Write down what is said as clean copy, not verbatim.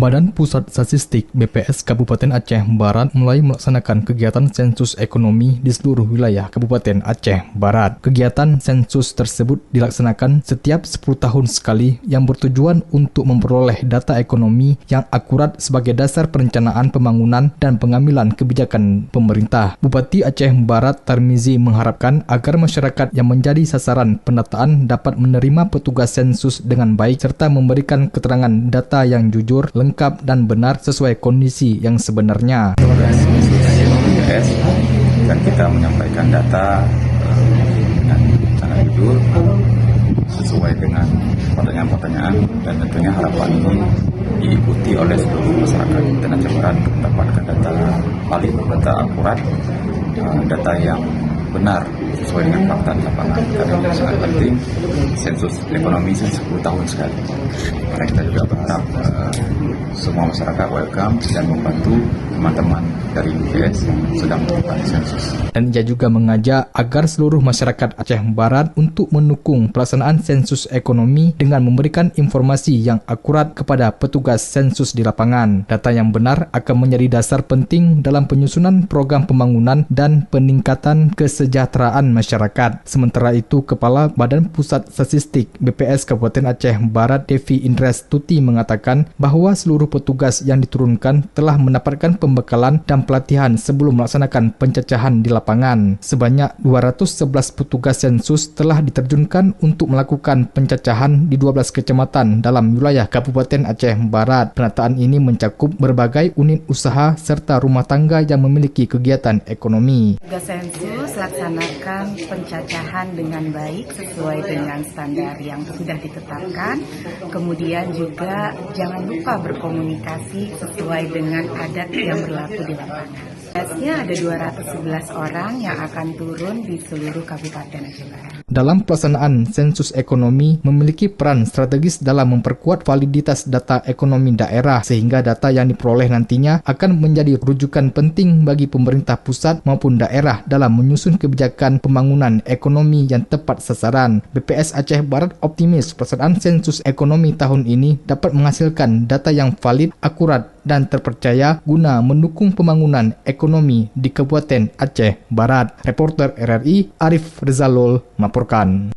Badan Pusat Statistik BPS Kabupaten Aceh Barat mulai melaksanakan kegiatan sensus ekonomi di seluruh wilayah Kabupaten Aceh Barat. Kegiatan sensus tersebut dilaksanakan setiap 10 tahun sekali yang bertujuan untuk memperoleh data ekonomi yang akurat sebagai dasar perencanaan pembangunan dan pengambilan kebijakan pemerintah. Bupati Aceh Barat Tarmizi mengharapkan agar masyarakat yang menjadi sasaran pendataan dapat menerima petugas sensus dengan baik serta memberikan keterangan data yang jujur, lengkap dan benar sesuai kondisi yang sebenarnya. BPS dan kita menyampaikan data dengan cara jujur sesuai dengan pertanyaan-pertanyaan, dan tentunya harapan ini diikuti oleh seluruh masyarakat dan Aceh Barat mendapatkan data valid, data akurat, data yang benar sesuai dengan fakta di lapangan, karena itu sangat penting. Sensus ekonomi 10 tahun sekali. Karena kita juga berharap semua masyarakat welcome dan membantu teman-teman dari BPS yang sedang melakukan sensus. Dan ia juga mengajak agar seluruh masyarakat Aceh Barat untuk mendukung pelaksanaan sensus ekonomi dengan memberikan informasi yang akurat kepada petugas sensus di lapangan. Data yang benar akan menjadi dasar penting dalam penyusunan program pembangunan dan peningkatan kesejahteraan masyarakat. Sementara itu, Kepala Badan Pusat Statistik BPS Kabupaten Aceh Barat Devi Indres Tuti mengatakan bahwa seluruh petugas yang diturunkan telah mendapatkan pembekalan dan pelatihan sebelum melaksanakan pencacahan di lapangan. Sebanyak 211 petugas sensus telah diterjunkan untuk melakukan pencacahan di 12 kecamatan dalam wilayah Kabupaten Aceh Barat. Penataan ini mencakup berbagai unit usaha serta rumah tangga yang memiliki kegiatan ekonomi. Tugas sensus laksanakan pencacahan dengan baik sesuai dengan standar yang sudah ditetapkan. Kemudian juga jangan lupa berkomunikasi sesuai dengan adat yang berlaku di lapangan. Biasanya ada 211 orang yang akan turun di seluruh Kabupaten Aceh Barat. Dalam pelaksanaan sensus ekonomi memiliki peran strategis dalam memperkuat validitas data ekonomi daerah, sehingga data yang diperoleh nantinya akan menjadi rujukan penting bagi pemerintah pusat maupun daerah dalam menyusun kebijakan pembangunan ekonomi yang tepat sasaran. BPS Aceh Barat optimis pelaksanaan sensus ekonomi tahun ini dapat menghasilkan data yang valid, akurat dan terpercaya guna mendukung pembangunan ekonomi di Kabupaten Aceh Barat. Reporter RRI Arif Rizalul melaporkan.